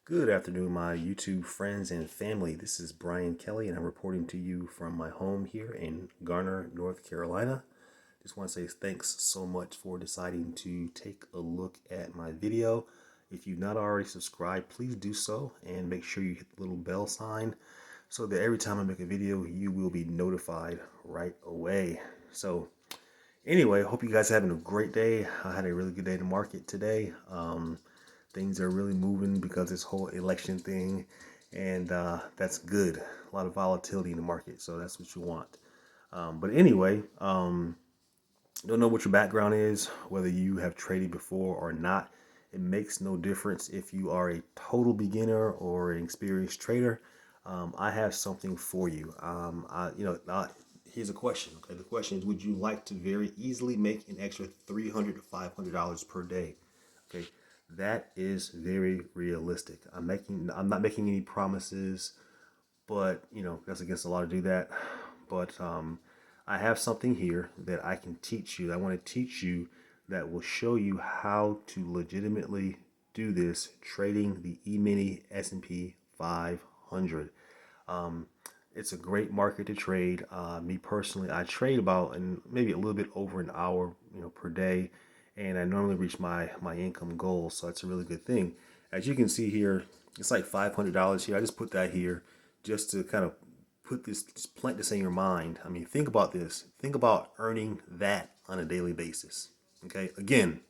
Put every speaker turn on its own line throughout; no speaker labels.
Good afternoon, my YouTube friends and family. This is Brian Kelly, and I'm reporting to you from my home here in Garner, North Carolina. Just want to say thanks so much for deciding to take a look at my video. If you've not already subscribed, please do so and make sure you hit the little bell sign so that every time I make a video, you will be notified right away. So, anyway, hope you guys are having a great day. I had a really good day in the market today. Things are really moving because this whole election thing, and that's good. A lot of volatility in the market, so that's what you want. But anyway, don't know what your background is, whether you have traded before or not. It makes no difference if you are a total beginner or an experienced trader. I have something for you. Here's a question. Okay, the question is: would you like to very easily make an extra $300 to $500 per day? Okay, that is very realistic. I'm not making any promises, but that's against the law to do that. But I have something here that I can teach you. I want to teach you that will show you how to legitimately do this trading the E-mini S&P 500. Um, it's a great market to trade. Me personally, I trade about and maybe a little bit over an hour, per day, and I normally reach my income goal. So that's a really good thing. As you can see here, it's like $500 here. I just put that here just to kind of just plant this in your mind. I mean, think about this. Think about earning that on a daily basis. Okay. Again,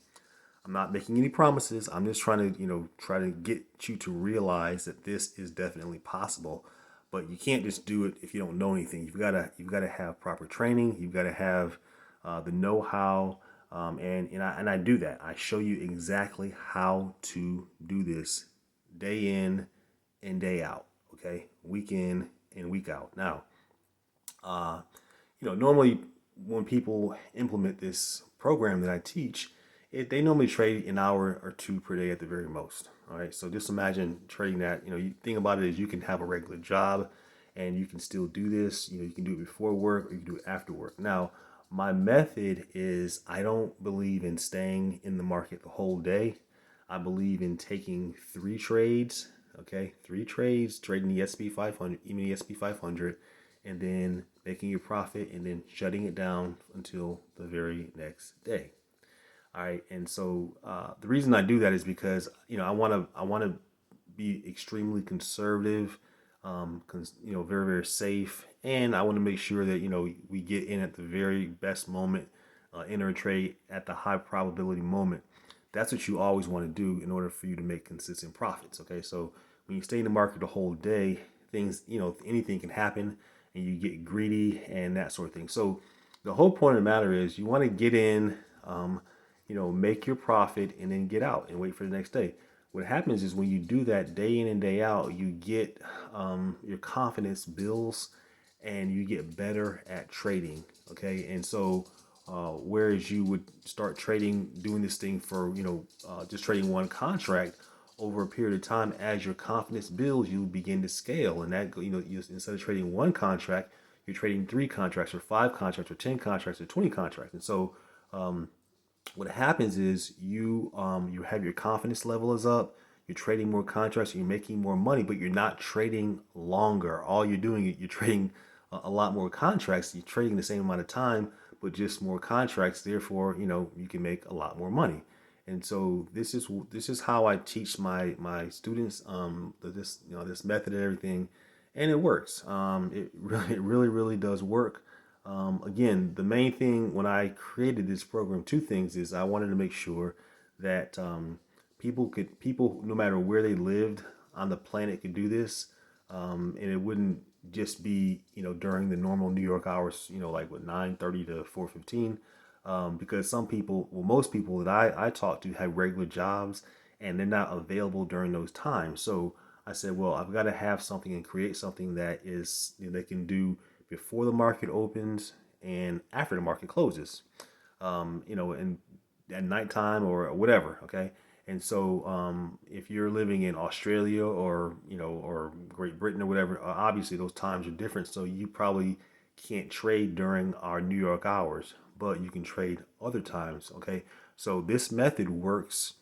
I'm not making any promises. I'm just trying to, try to get you to realize that this is definitely possible. But you can't just do it if you don't know anything. You've got to have proper training. You've got to have the know-how, and I do that. I show you exactly how to do this day in and day out. Okay, week in and week out. Now, uh, normally when people implement this program that I teach, they normally trade an hour or two per day at the very most. All right. So just imagine trading that. You think about it as you can have a regular job and you can still do this. You can do it before work or you can do it after work. Now, my method is I don't believe in staying in the market the whole day. I believe in taking three trades. Okay. Three trades, trading the SP 500, even the SP 500, and then making your profit and then shutting it down until the very next day. All right, and so the reason I do that is because I want to be extremely conservative, very very safe, and I want to make sure that we get in at the very best moment, enter a trade at the high probability moment. That's what you always want to do in order for you to make consistent profits. Okay, so when you stay in the market the whole day, things anything can happen, and you get greedy and that sort of thing. So the whole point of the matter is you want to get in. Make your profit and then get out and wait for the next day. What happens is when you do that day in and day out, you get your confidence builds and you get better at trading. Okay. And so, whereas you would start trading, doing this thing for, just trading one contract over a period of time, as your confidence builds, you begin to scale. And that, instead of trading one contract, you're trading three contracts or five contracts or 10 contracts or 20 contracts. And so, what happens is you have your confidence level is up, you're trading more contracts, you're making more money, but you're not trading longer. All you're doing, you're trading a lot more contracts. You're trading the same amount of time, but just more contracts. Therefore, you can make a lot more money. And so this is how I teach my students this method and everything, and it works. It really does work. Again, the main thing when I created this program, two things is I wanted to make sure that people, no matter where they lived on the planet, could do this, and it wouldn't just be during the normal New York hours, like with 9:30 to 4:15, because some people, well, most people that I talk to have regular jobs and they're not available during those times. So I said, well, I've got to have something and create something that is they can do before the market opens and after the market closes, and at nighttime or whatever. Okay. And so, if you're living in Australia or Great Britain or whatever, obviously those times are different. So you probably can't trade during our New York hours, but you can trade other times. Okay. So this method works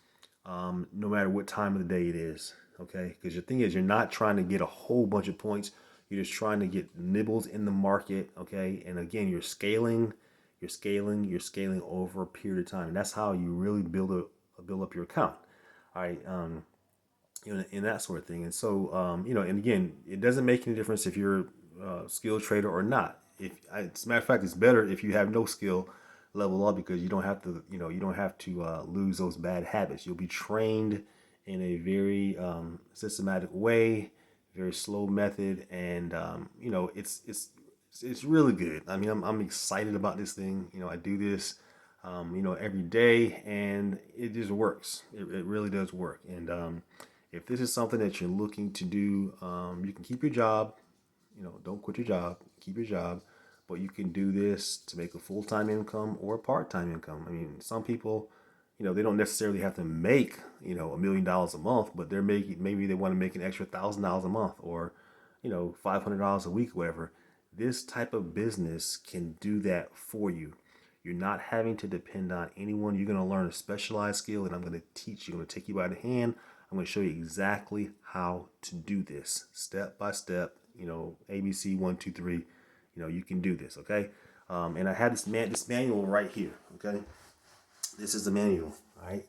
no matter what time of the day it is. Okay, because the thing is, you're not trying to get a whole bunch of points. You're just trying to get nibbles in the market. Okay, and again, you're scaling over a period of time, and that's how you really build up your account. All right, and that sort of thing. And so, and again, it doesn't make any difference if you're a skilled trader or not. As a matter of fact, it's better if you have no skill level up because you don't have to lose those bad habits. You'll be trained in a very systematic way, very slow method, and it's really good. I mean, I'm excited about this thing. I do this, every day, and it just works. It really does work. And if this is something that you're looking to do, you can keep your job. Don't quit your job. Keep your job, but you can do this to make a full time income or a part time income. I mean, some people, they don't necessarily have to make $1 million a month, but they're making maybe they want to make an extra $1,000 a month or $500 a week, whatever. This type of business can do that for you. You're not having to depend on anyone. You're going to learn a specialized skill, and I'm going to teach you. I'm going to take you by the hand. I'm going to show you exactly how to do this step by step. ABC 1, 2, 3. You can do this. Okay. And I have this manual right here. Okay. This is the manual. All right.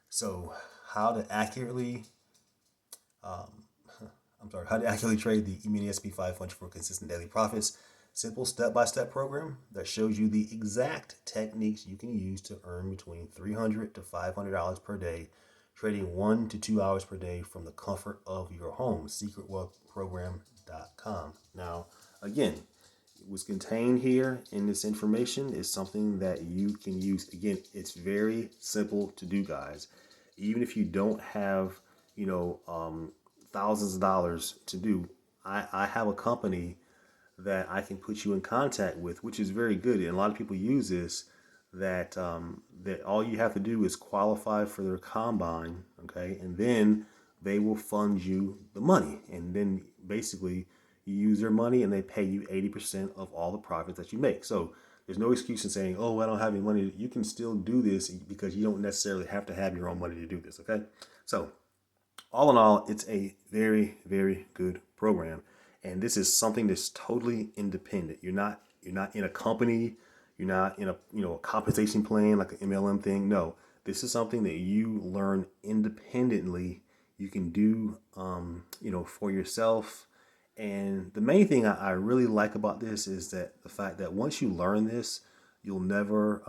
So how to accurately, how to accurately trade the E-mini SP 500 for consistent daily profits. Simple step-by-step program that shows you the exact techniques you can use to earn between $300 to $500 per day, trading 1 to 2 hours per day from the comfort of your home. SecretWealthProgram.com. Now, again, what's contained here in this information is something that you can use. Again, it's very simple to do, guys. Even if you don't have, thousands of dollars to do, I have a company that I can put you in contact with, which is very good. And a lot of people use this. That all you have to do is qualify for their combine, okay, and then they will fund you the money, and then basically you use their money and they pay you 80% of all the profits that you make. So there's no excuse in saying, oh, I don't have any money. You can still do this because you don't necessarily have to have your own money to do this, okay? So all in all, it's a very, very good program. And this is something that's totally independent. You're not in a company, you're not in a compensation plan like an MLM thing. No, this is something that you learn independently. You can do for yourself. And the main thing I really like about this is that the fact that once you learn this, you'll never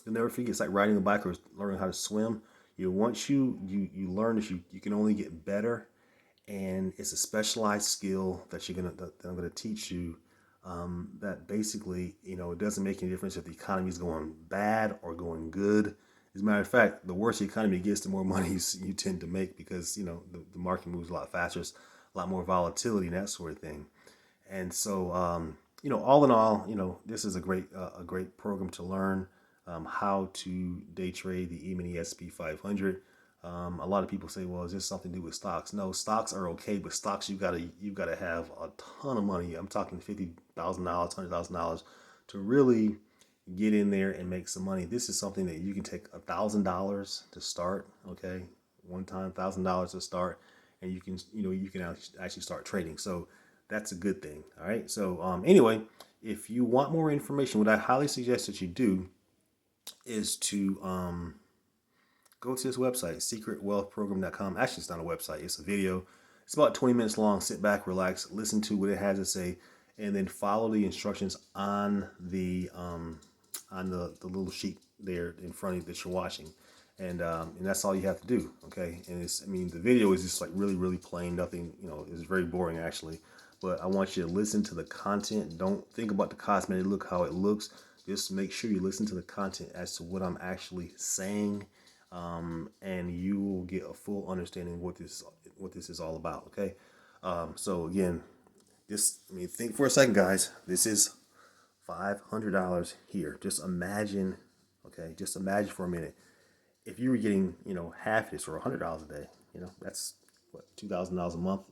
forget. It's like riding a bike or learning how to swim. Once you learn this, you can only get better, and it's a specialized skill that I'm gonna teach you. That basically, it doesn't make any difference if the economy is going bad or going good. As a matter of fact, the worse the economy gets, the more money you tend to make because the market moves a lot faster, it's a lot more volatility and that sort of thing. And so, all in all, this is a great program to learn how to day trade the E-mini SP 500. A lot of people say, well, is this something to do with stocks? No, stocks are okay, but stocks you gotta have a ton of money. I'm talking $50,000, $100,000 to really get in there and make some money. This is something that you can take $1,000 to start. Okay, one time $1,000 to start, and you can actually start trading. So that's a good thing. All right. So anyway, if you want more information, what I highly suggest that you do is to go to this website, secretwealthprogram.com. Actually, it's not a website, it's a video. It's about 20 minutes long. Sit back, relax, listen to what it has to say, and then follow the instructions on the little sheet there in front of you that you're watching. And that's all you have to do, okay? And the video is just like really, really plain. Nothing, it's very boring actually. But I want you to listen to the content. Don't think about the cosmetic look, how it looks. Just make sure you listen to the content as to what I'm actually saying, and you will get a full understanding of what this is all about. Okay. So again, think for a second, guys. This is $500 here. Just imagine. Okay, just imagine for a minute if you were getting half this or $100 a day. That's what, $2,000 a month.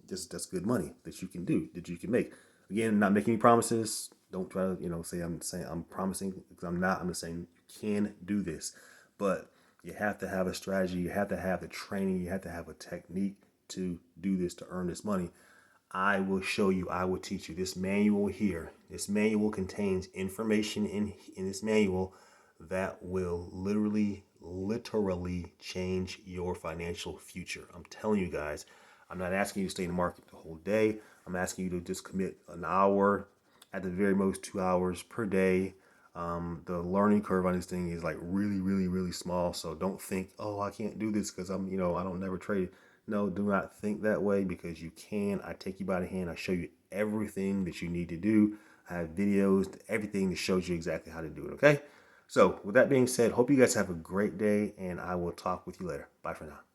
That's good money that you can do, that you can make. Again, not making any promises. Don't try to say I'm promising, because I'm not. I'm just saying you can do this. But You have to have a strategy. You have to have the training. You have to have a technique to do this, to earn this money. I will show you. I will teach you. This manual here, this manual contains information in this manual that will literally change your financial future. I'm telling you guys, I'm not asking you to stay in the market the whole day. I'm asking you to just commit an hour, at the very most 2 hours per day. The learning curve on this thing is like really small. So don't think, oh, I can't do this because I don't never trade. No, do not think that way, because you can. I take you by the hand. I show you everything that you need to do. I have videos, everything that shows you exactly how to do it. Okay. So with that being said, hope you guys have a great day, and I will talk with you later. Bye for now.